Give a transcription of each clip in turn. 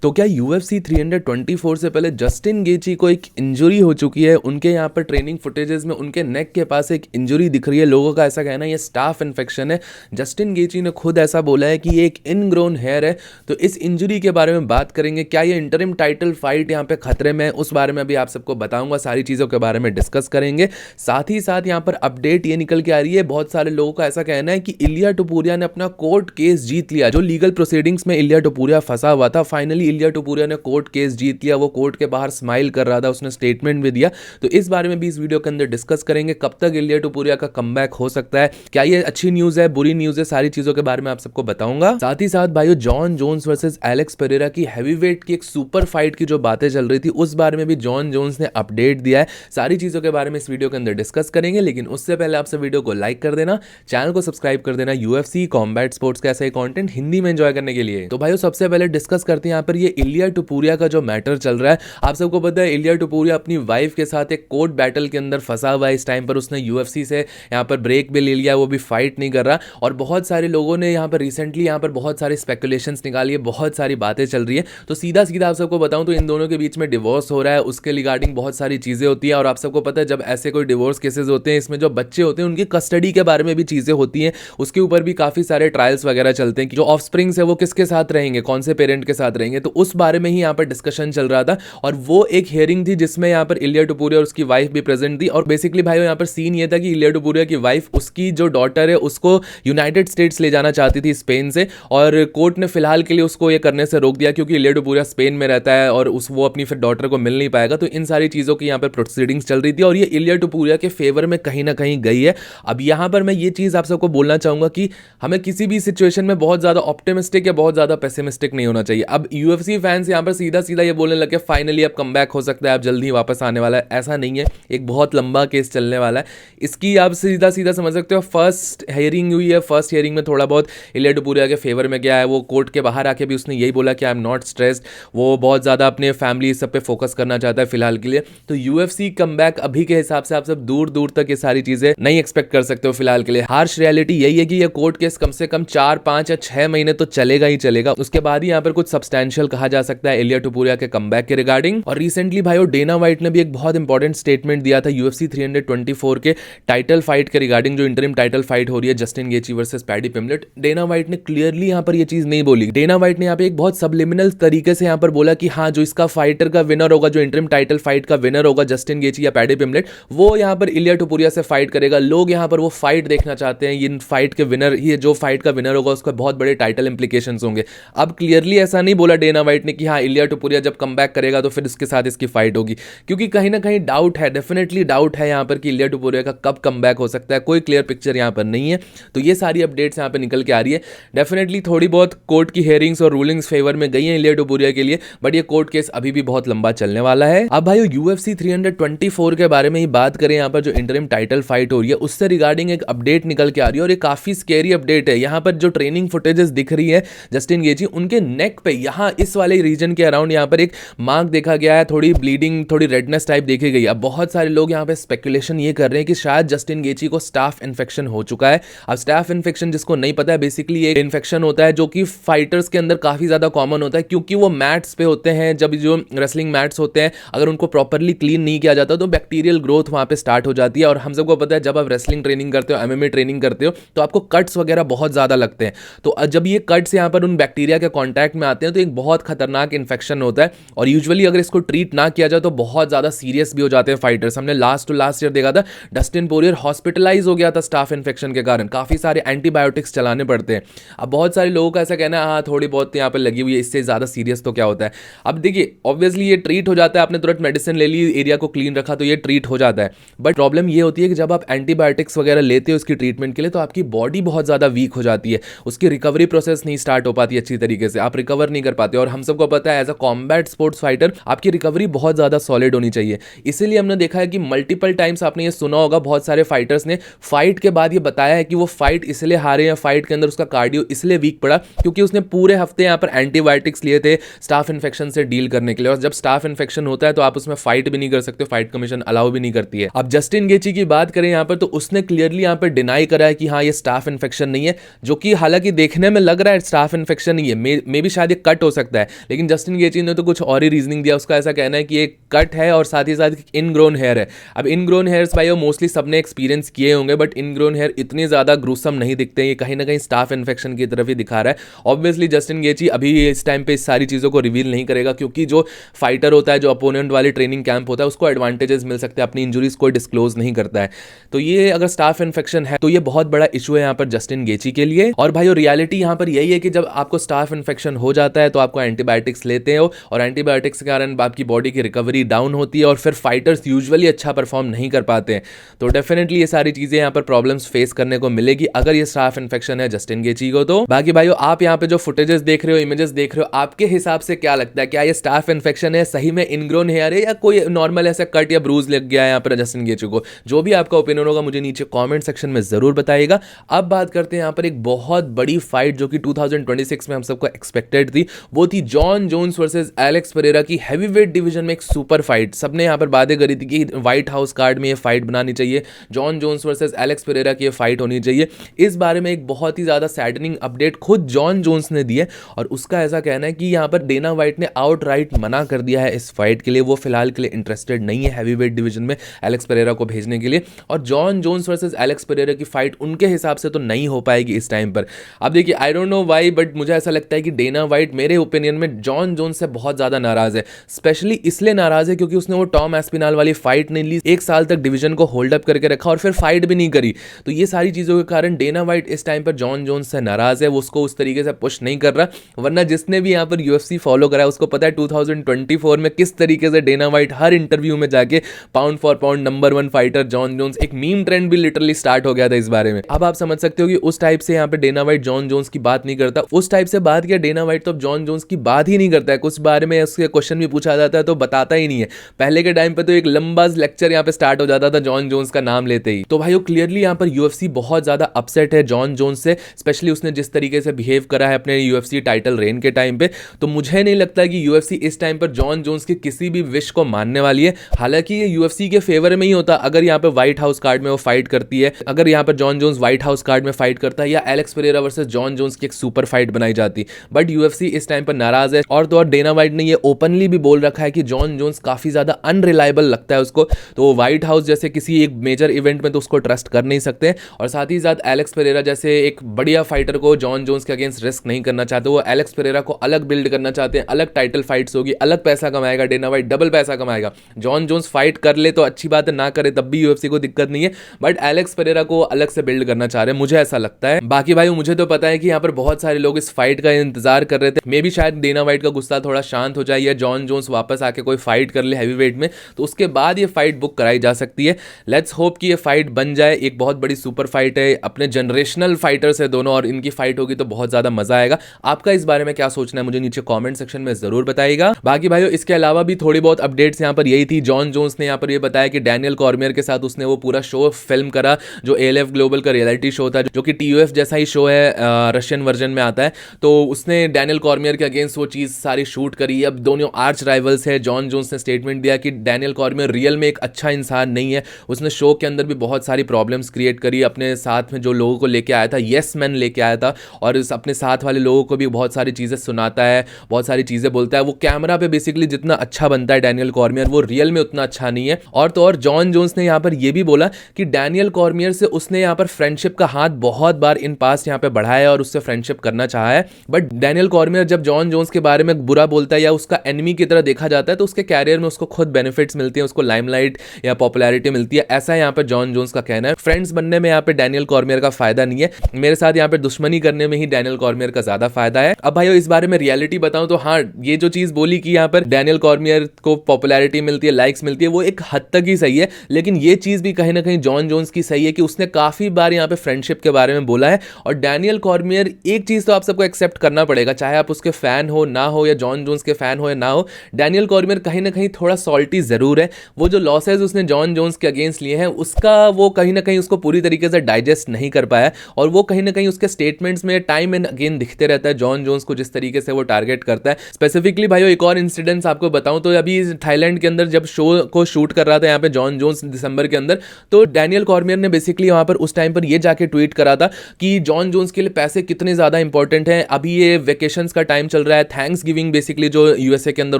तो क्या UFC 324 से पहले जस्टिन गेची को एक इंजरी हो चुकी है। उनके यहाँ पर ट्रेनिंग फुटेजेस में उनके नेक के पास एक इंजरी दिख रही है। लोगों का ऐसा कहना है ये स्टाफ इन्फेक्शन है। जस्टिन गेची ने खुद ऐसा बोला है कि ये एक इनग्रोन हेयर है। तो इस इंजरी के बारे में बात करेंगे। क्या ये इंटरिम टाइटल फाइट यहाँ पे खतरे में है, उस बारे में अभी आप सबको बताऊंगा। सारी चीज़ों के बारे में डिस्कस करेंगे। साथ ही साथ यहाँ पर अपडेट ये निकल के आ रही है, बहुत सारे लोगों का ऐसा कहना है कि इलिया टुपुरिया ने अपना कोर्ट केस जीत लिया। जो लीगल प्रोसीडिंग्स में इलिया टुपुरिया फंसा हुआ था, फाइनली इलिया टुपुरिया ने कोर्ट केस जीत लिया। वो कोर्ट के बाहर स्माइल कर रहा था, उसने स्टेटमेंट भी दिया। तो इस बारे में भी इस वीडियो के अंदर डिस्कस करेंगे। कब तक इलिया टुपुरिया का कमबैक हो सकता है, क्या ये अच्छी न्यूज़ है, बुरी न्यूज़ है, सारी चीज़ों के बारे में आप सबको बताऊंगा। साथ ही साथ भाइयों, Jon Jones versus Alex Pereira की हैवीवेट की एक सुपर फाइट की जो बातें चल रही थी, उस बारे में भी जॉन जोन्स ने अपडेट दिया है। सारी चीज़ों के बारे में इस वीडियो के अंदर डिस्कस करेंगे। लेकिन उससे पहले आपसे वीडियो को लाइक कर देना, चैनल को सब्सक्राइब कर देना UFC कॉम्बैट स्पोर्ट्स का ऐसा ही कंटेंट हिंदी में एंजॉय करने के लिए। तो भाइयों, सबसे पहले डिस्कस करते हैं यहाँ पर ये इलिया टुपुरिया का जो मैटर चल रहा है। आप सबको पता है इलिया टुपुरिया अपनी वाइफ के साथ एक कोर्ट बैटल के अंदर फंसा हुआ है। इस टाइम पर उसने UFC से यहाँ पर ब्रेक भी ले लिया, वो भी फाइट नहीं कर रहा। और बहुत सारे लोगों ने यहाँ पर रिसेंटली यहाँ पर बहुत सारे स्पेकुलेशंस निकाली है, बहुत सारी बातें चल रही है। तो सीधा सीधा आप सबको बताऊं तो इन दोनों के बीच में डिवोर्स हो रहा है, उसके रिगार्डिंग बहुत सारी चीज़ें होती है। और आप सबको पता है जब ऐसे कोई डिवोर्स केसेस होते हैं, इसमें जो बच्चे होते हैं उनकी कस्टडी के बारे में भी चीज़ें होती हैं। उसके ऊपर भी काफ़ी सारे ट्रायल्स वगैरह चलते हैं कि जो ऑफस्प्रिंग्स है वो किसके साथ रहेंगे, कौन से पेरेंट के साथ रहेंगे। तो उस बारे में ही यहाँ पर डिस्कशन चल रहा था। और वो एक हियरिंग थी जिसमें यहाँ पर इलिया टुपुरिया और उसकी वाइफ भी प्रेजेंट थी। और बेसिकली भाई यहाँ पर सीन ये था कि इलिया टुपुरिया की वाइफ उसकी जो डॉटर है उसको यूनाइटेड स्टेट्स ले जाना चाहती थी स्पेन से। और कोर्ट ने फिलहाल के लिए उसको ये करने से रोक दिया क्योंकि इलिया टुपुरिया स्पेन में रहता है और वो अपनी फिर डॉटर को मिल नहीं पाएगा। तो इन सारी चीज़ों की यहाँ पर प्रोसीडिंग्स चल रही थी और ये इलिया टुपुरिया के फेवर में कहीं ना कहीं गई है। अब यहाँ पर मैं ये चीज़ आप सबको बोलना चाहूँगा कि हमें किसी भी सिचुएशन में बहुत ज़्यादा ऑप्टिमिस्टिक या बहुत ज़्यादा पेसिमिस्टिक नहीं होना चाहिए। अब UFC फैंस यहाँ पर सीधा सीधा ये बोलने लगे फाइनली अब कमबैक हो सकता है, अब जल्दी ही वापस आने वाला है। ऐसा नहीं है, एक बहुत लंबा केस चलने वाला है। इसकी आप सीधा सीधा समझ सकते हो, फर्स्ट हियरिंग हुई है, फर्स्ट हियरिंग में थोड़ा बहुत इलिया टुपुरिया के फेवर में गया है। वो कोर्ट के बाहर आके भी उसने यही बोला कि आई एम नॉट स्ट्रेस्ड, वो बहुत ज़्यादा अपने फैमिली सब पे फोकस करना चाहता है फिलहाल के लिए। तो UFC कमबैक अभी के हिसाब से आप सब दूर दूर तक ये सारी चीज़ें नहीं एक्सपेक्ट कर सकते हो फिलहाल के लिए। हार्श रियलिटी यही है कि ये कोर्ट केस कम से कम 4, 5 या 6 महीने तो चलेगा ही चलेगा। उसके बाद ही यहाँ पर कुछ सब्सटैंशियल कहा जा सकता है इलिया टुपुरिया के कमबैक के रिगार्डिंग। और रिसेंटली भाइयों डेना वाइट ने भी एक बहुत इंपॉर्टेंट स्टेटमेंट दिया था UFC 324 के टाइटल फाइट के रिगार्डिंग, जो इंटरिम टाइटल फाइट हो रही है Justin Gaethje versus Paddy Pimblett. Dana White ने क्लियरली यहाँ पर ये चीज नहीं बोली। डेना वाइट ने यहाँ पे एक बहुत सबलिमिनल तरीके से यहाँ पर बोला कि हाँ, जो इसका फाइटर का विनर होगा, जो इंटरिम टाइटल फाइट का विनर होगा जस्टिन गेची या पैडी पिमलेट, वो यहाँ पर इलिया टुपुरिया से फाइट करेगा। लोग यहाँ पर वो फाइट देखना चाहते हैं। इन फाइट के विनर, ये जो फाइट का विनर होगा उसका बहुत बड़े टाइटल इंप्लीकेशंस होंगे। अब क्लियरली ऐसा नहीं बोला डेना वाइट ने कि हाँ, इलिया टुपुरिया जब कमबैक करेगा तो फिर इसके साथ इसकी फाइट होगी, क्योंकि कहीं ना कहीं डाउट है, डेफिनेटली डाउट है यहाँ पर कि इलिया टुपुरिया का कब कमबैक हो सकता है। कोई क्लियर पिक्चर यहाँ पर नहीं है। तो ये सारी अपडेट्स यहाँ पे निकल के आ रही है। डेफिनेटली थोड़ी बहुत कोर्ट की हियरिंग्स और रूलिंग्स फेवर में गई हैं इलिया टुपुरिया के लिए, बट ये कोर्ट केस अभी भी बहुत लंबा चलने वाला है। अब भाई UFC 324 के बारे में ही बात करें, यहाँ पर जो इंटरिम टाइटल फाइट हो रही है उससे रिगार्डिंग एक अपडेट निकल के आ रही है और ये काफी स्केरी अपडेट है। यहाँ पर जो ट्रेनिंग फुटेजेस दिख रही है जस्टिन गेची, उनके नेक पे यहाँ इस वाले रीजन के अराउंड यहाँ पर एक मार्क देखा गया है, थोड़ी ब्लीडिंग, थोड़ी रेडनेस टाइप देखी गई। अब बहुत सारे लोग यहाँ पे स्पेकुलेशन ये कर रहे हैं कि शायद जस्टिन गेची को स्टाफ इन्फेक्शन हो चुका है। अब स्टाफ इन्फेक्शन जिसको नहीं पता है, बेसिकली एक इन्फेक्शन होता है जो कि फाइटर्स के अंदर काफी ज्यादा कॉमन होता है, क्योंकि वो मैट्स पे होते हैं। जब जो रेसलिंग मैट्स होते हैं, अगर उनको प्रॉपरली क्लीन नहीं किया जाता तो बैक्टीरियल ग्रोथ वहां पे स्टार्ट हो जाती है। और हम सबको पता है जब आप रेसलिंग ट्रेनिंग करते हो, MMA ट्रेनिंग करते हो, तो आपको कट्स वगैरह बहुत ज्यादा लगते हैं। तो जब ये कट्स यहाँ पर उन बैक्टीरिया के कॉन्टैक्ट में आते हैं तो एक बहुत खतरनाक इन्फेक्शन होता है। और यूजुअली अगर इसको ट्रीट ना किया जाए तो बहुत ज्यादा सीरियस भी हो जाते हैं फाइटर्स। हमने लास्ट ईयर देखा था, डस्टिन पोरियर हॉस्पिटलाइज हो गया था स्टाफ इन्फेक्शन के कारण। काफी सारे एंटीबायोटिक्स चलाने पड़ते हैं। अब बहुत सारे लोगों का ऐसा कहना है हाँ, थोड़ी बहुत यहाँ पर लगी हुई है, इससे ज्यादा सीरियस तो क्या होता है। अब देखिए, ऑब्वियसली ये ट्रीट हो जाता है, आपने तुरंत मेडिसिन ले ली, एरिया को क्लीन रखा तो ये ट्रीट हो जाता है। बट प्रॉब्लम ये होती है कि जब आप एंटीबायोटिक्स वगैरह लेते हो इसकी ट्रीटमेंट के लिए, तो आपकी बॉडी बहुत ज्यादा वीक हो जाती है, उसकी रिकवरी प्रोसेस नहीं स्टार्ट हो पाती अच्छी तरीके से, आप रिकवर नहीं कर पाते। और हम सबको पता है as a combat sports fighter आपकी रिकवरी बहुत ज्यादा सॉलिड होनी चाहिए। इसीलिए हमने देखा है कि मल्टीपल टाइम्स आपने ये सुना होगा, बहुत सारे फाइटर्स ने फाइट के बाद ये बताया है कि वो फाइट इसलिए हारे हैं, फाइट के अंदर उसका कार्डियो इसलिए वीक पड़ा क्योंकि उसने पूरे हफ्ते यहाँ पर एंटीबायोटिक्स लिए थे स्टाफ इन्फेक्शन से डील करने के लिए। और जब स्टाफ इन्फेक्शन होता है तो आप उसमें फाइट भी नहीं कर सकते, फाइट कमीशन अलाउ भी नहीं करती है। अब जस्टिन गेची की बात करें यहाँ पर, तो उसने क्लियरली यहाँ पर डिनाई करा है कि हाँ, ये स्टाफ इन्फेक्शन नहीं है, जो कि हालांकि देखने में लग रहा है स्टाफ इन्फेक्शन नहीं है, मे भी शायद ये कट हो सकता सकता है, लेकिन जस्टिन गेची ने तो कुछ और ही रीजनिंग दिया। उसका ऐसा कहना है कि एक कट है और साथ ही साथ इनग्रोन हेयर है। अब इनग्रोन हेयर्स भाई मोस्टली सबने एक्सपीरियंस किए होंगे, बट इनग्रोन हेयर इतने ज़्यादा ग्रूसम नहीं दिखते, ये कहीं ना कहीं स्टाफ इन्फेक्शन की तरफ ही दिखा रहा है। ऑब्वियसली जस्टिन गेची अभी इस टाइम पे इस सारी चीज़ों को रिवील नहीं करेगा, क्योंकि जो फाइटर होता है, जो अपोनेंट वाली ट्रेनिंग कैंप होता है, उसको एडवांटेजेस मिल सकते हैं, अपनी इंजुरीज को डिस्क्लोज नहीं करता है। तो ये अगर स्टाफ इन्फेक्शन है तो ये बहुत बड़ा इशू है यहाँ पर जस्टिन गेची के लिए। और भाई रियलिटी यहाँ पर यही है कि जब आपको स्टाफ इन्फेक्शन हो जाता है तो आपको एंटीबायोटिक्स लेते हो, और एंटीबायोटिक्स के कारण आपकी बॉडी की रिकवरी डाउन होती है, और फिर फाइटर्स यूजुअली अच्छा परफॉर्म नहीं कर पाते हैं। तो डेफिनेटली ये सारी चीजें यहाँ पर प्रॉब्लम्स फेस करने को मिलेगी अगर ये स्टाफ इन्फेक्शन है जस्टिन गेची को। तो बाकी भाइयों, आप यहाँ पे जो फुटेजेस देख रहे हो, इमेजेस देख रहे हो, आपके हिसाब से क्या लगता है, क्या ये स्टाफ इन्फेक्शन है, सही में इनग्रोन हेयर है, या कोई नॉर्मल ऐसा कट या ब्रूज लग गया है यहाँ पर जस्टिन गेची को? जो भी आपका ओपिनियन होगा मुझे नीचे कमेंट सेक्शन में जरूर बताइएगा। अब बात करते हैं यहाँ पर एक बहुत बड़ी फाइट जो कि 2026 में हम सबको एक्सपेक्टेड थी। वो थी Jon Jones versus Alex Pereira की हैवीवेट डिवीजन में एक सुपर फाइट। सबने यहाँ पर बातें करी थी कि व्हाइट हाउस कार्ड में ये फाइट बनानी चाहिए, Jon Jones versus Alex Pereira की ये फाइट होनी चाहिए। इस बारे में एक बहुत ही ज्यादा सैडनिंग अपडेट खुद जॉन जोन्स ने दी है, और उसका ऐसा कहना है कि यहाँ पर डेना व्हाइट ने आउटराइट मना कर दिया है इस फाइट के लिए। वो फिलहाल के लिए इंटरेस्टेड नहीं है हैवीवेट डिवीजन में एलेक्स पेरेरा को भेजने के लिए, और Jon Jones versus Alex Pereira की फाइट उनके हिसाब से तो नहीं हो पाएगी इस टाइम पर। अब देखिए, I don't know why, but मुझे ऐसा लगता है कि डेना व्हाइट मेरे ओपिनियन में जॉन जोन्स से बहुत ज्यादा नाराज है। स्पेशली इसलिए नाराज है क्योंकि उसने वो टॉम एस्पिनाल वाली फाइट नहीं ली, एक साल तक डिवीजन को होल्ड अप करके रखा और फिर फाइट भी नहीं करी। तो ये सारी चीजों के कारण डेना व्हाइट इस टाइम पर जॉन जोन्स से नाराज है, वो उसको उस तरीके से पुश नहीं कर रहा। वरना जिसने भी यहाँ पर यूएफसी फॉलो करा है उसको पता है 2024 में किस तरीके से डेना व्हाइट हर इंटरव्यू में जाके pound for pound number 1 fighter Jon Jones, एक मीम ट्रेंड भी लिटरली स्टार्ट हो गया था इस बारे में। अब आप समझ सकते हो कि उस टाइप से यहाँ पे डेना व्हाइट जॉन जोन्स की बात नहीं करता, उस टाइप से बात किया डेना व्हाइट तो अब जॉन जोन्स की बात ही नहीं करता है। कुछ बारे में उसके क्वेश्चन भी पूछा जाता है तो बताता ही नहीं है। पहले के टाइम पे तो एक लंबा लेक्चर यहाँ पे स्टार्ट हो जाता था जॉन जोन्स का नाम लेते ही। तो भाइयों, क्लियरली यहाँ पर यूएफसी बहुत ज्यादा अपसेट है जॉन जोन्स से, स्पेशली उसने जिस तरीके से बिहेव करा है अपने यूएफसी टाइटल रेन के टाइम पे। तो मुझे नहीं लगता कि यूएफसी इस टाइम पर जॉन जोन्स की किसी भी विश को मानने वाली है। हालांकि ये यूएफसी के फेवर में ही होता अगर यहाँ पे व्हाइट हाउस कार्ड में वो फाइट करती है, अगर यहाँ पर Jon Jones White House card में फाइट करता है, या Alex Pereira versus Jon Jones की एक सुपर फाइट बनाई जाती। बट यूएफसी इस टाइम पर नाराज है, और तो और डेना व्हाइट ने ये ओपनली भी बोल रखा है कि जॉन जोन्स काफी ज्यादा अनरिलायबल लगता है उसको। तो व्हाइट हाउस जैसे किसी एक मेजर इवेंट में तो उसको ट्रस्ट कर नहीं सकते, और साथ ही साथ एलेक्स पेरेरा जैसे एक बढ़िया फाइटर को जॉन जोन्स के अगेंस्ट रिस्क नहीं करना चाहते। वो एलेक्स पेरेरा को अलग बिल्ड करना चाहते हैं, अलग टाइटल फाइट्स होगी, अलग पैसा कमाएगा डेना व्हाइट, डबल पैसा कमाएगा। जॉन जोन्स फाइट कर ले तो अच्छी बात है, ना करे तब भी यूएफसी को दिक्कत नहीं है, बट एलेक्स पेरेरा को अलग से बिल्ड करना चाह रहे हैं, मुझे ऐसा लगता है। बाकी भाई मुझे तो पता है कि यहाँ पर बहुत सारे लोग इस फाइट का इंतजार कर रहे थे। मे भी शायद डेना व्हाइट का गुस्सा थोड़ा शांत हो जाए, या जॉन जोन्स वापस आके कोई फाइट कर ले हैवीवेट में, तो उसके बाद ये फाइट बुक कराई जा सकती है। लेट्स होप कि ये फाइट बन जाए। एक बहुत बड़ी सुपर फाइट है, अपने जनरेशनल फाइटर्स है दोनों, और इनकी फाइट होगी तो बहुत ज्यादा मजा आएगा। आपका इस बारे में क्या सोचना है मुझे नीचे कमेंट सेक्शन में जरूर बताइएगा। बाकी भाइयों, इसके अलावा भी थोड़ी बहुत अपडेट्स यहाँ पर यही थी। जॉन जोन्स ने यहाँ पर ये बताया कि डैनियल कॉर्मियर के साथ उसने वो पूरा शो फिल्म करा जो एएलएफ ग्लोबल का रियलिटी शो था, जो कि टीयूएफ जैसा ही शो है, रशियन वर्जन में आता है। तो उसने डैनियल कॉर्मियर के अगेंस्ट वो चीज सारी शूट करी। अब दोनों आर्च राइवल्स है। जॉन जोन्स ने स्टेटमेंट दिया कि डैनियल कॉर्मियर रियल में एक अच्छा इंसान नहीं है, उसने शो के अंदर भी बहुत सारी प्रॉब्लम्स क्रिएट करी, अपने साथ में जो लोगों को लेके आया था, यस मैन लेके आया था, और अपने साथ वाले लोगों को भी बहुत सारी चीजें सुनाता है, बहुत सारी चीजें बोलता है। वो कैमरा पे बेसिकली जितना अच्छा बनता है डैनियल कॉर्मियर, वो रियल में उतना अच्छा नहीं है। और तो और जॉन जोन्स ने यहाँ पर यह भी बोला कि डैनियल कॉर्मियर से उसने यहाँ पर फ्रेंडशिप का हाथ बहुत बार इन पास्ट यहाँ पे बढ़ाया और उससे फ्रेंडशिप करना चाहा है। बट डैनियल कॉर्मियर जब जॉन जोन्स के बारे में बुरा बोलता है या उसका एनिमी की तरह देखा जाता है, तो उसके कैरियर में उसको खुद बेनिफिट्स मिलती है, उसको लाइमलाइट या पॉपुलैरिटी मिलती है। ऐसा यहाँ पर जॉन जोन्स का कहना है। फ्रेंड्स बनने में यहाँ पे डैनियल कॉर्मियर का फायदा नहीं है, मेरे साथ यहाँ पे दुश्मनी करने में ही डैनियल कॉर्मियर का ज्यादा फायदा है। अब भाइयों, इस बारे में रियलिटी बताऊं तो हाँ, ये जो चीज बोली कि यहाँ पर डैनियल कॉर्मियर को पॉपुलैरिटी मिलती है, लाइक्स मिलती है, वो एक हद तक ही सही है। लेकिन ये चीज भी कहीं ना कहीं जॉन जोन्स की सही है कि उसने काफी बार यहाँ पे फ्रेंडशिप के बारे में बोला है। और डैनियल कॉर्मियर, एक चीज तो आप सबको एक्सेप्ट करना पड़ेगा, चाहे आप उसके फैन हो ना हो, या जॉन जोन्स के फैन हो या ना हो, डैनियल कॉर्मियर कहीं ना कहीं थोड़ा सॉल्टी जरूर है। वो जो लॉसेज उसने जॉन जोन्स के अगेंस्ट लिए हैं, उसका वो कहीं ना कहीं उसको पूरी तरीके से डाइजेस्ट नहीं कर पाया, और वो कहीं ना कहीं उसके स्टेटमेंट्स में टाइम एंड अगेन दिखते रहता है जॉन जोन्स को जिस तरीके से वो टारगेट करता है। स्पेसिफिकली भाइयों, एक और इंसिडेंट्स आपको बताऊं तो अभी थाईलैंड के अंदर जब शो को शूट कर रहा था यहाँ पे जॉन जोन्स दिसंबर के अंदर, तो डैनियल कॉर्मियर ने बेसिकली वहां पर उस टाइम पर ये जाके ट्वीट करा था कि जॉन जोन्स के लिए पैसे कितने ज्यादा इंपॉर्टेंट हैं। अभी ये वेकेशंस का टाइम चल चल रहा है। थैंक्स गिविंग बेसिकली जो यूएसए के अंदर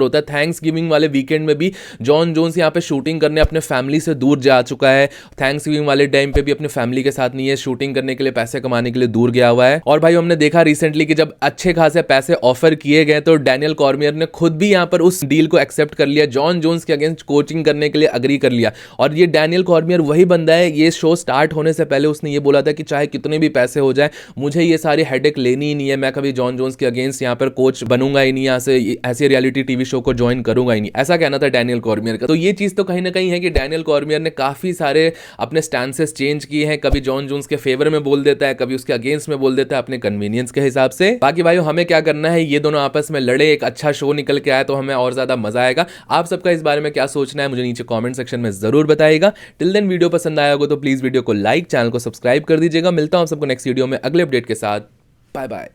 होता है, थैंक्स गिविंग वाले वीकेंड में भी जॉन जोन्स यहाँ पे शूटिंग करने अपने फैमिली से दूर जा चुका है। थैंक्स गिविंग वाले टाइम पे भी अपने फैमिली के साथ नहीं है, शूटिंग करने के लिए, पैसे कमाने के लिए दूर गया हुआ है। और भाई हमने देखा रिसेंटली कि जब अच्छे खासे पैसे ऑफर किए गए तो डैनियल कॉर्मियर ने खुद भी यहाँ पर उस डील को एक्सेप्ट कर लिया, जॉन जोन्स के अगेंस्ट कोचिंग करने के लिए अग्री कर लिया। और ये डैनियल कॉर्मियर वही बंदा है, ये शो स्टार्ट होने से पहले उसने ये बोला था कि चाहे कितने भी पैसे हो जाए मुझे ये सारी हेडेक लेनी ही नहीं है, मैं कभी जॉन जोन्स के अगेंस्ट यहाँ पर कोच बनूंगा ही नहीं, यहाँ से ऐसे रियलिटी टीवी शो को ज्वाइन करूंगा ही नहीं, ऐसा कहना था डैनियल कॉर्मियर का। तो ये चीज तो कहीं ना कहीं है कि डैनियल कॉर्मियर ने काफी सारे अपने स्टैंसेस चेंज किए हैं, कभी जॉन जोन्स के फेवर में बोल देता है, कभी उसके अगेंस्ट में बोल देता है अपने कन्वीनियंस के हिसाब से। बाकी भाई हमें क्या करना है, ये दोनों आपस में लड़े, एक अच्छा शो निकल के आए तो हमें और ज्यादा मजा आएगा। आप सबका इस बारे में क्या सोचना है मुझे नीचे कमेंट सेक्शन में जरूर बताइएगा। टिल देन वीडियो पसंद आया होगा तो प्लीज वीडियो को लाइक, चैनल को सब्सक्राइब कर दीजिएगा। मिलता हूं आप सबको नेक्स्ट वीडियो में अगले अपडेट के साथ। Bye bye.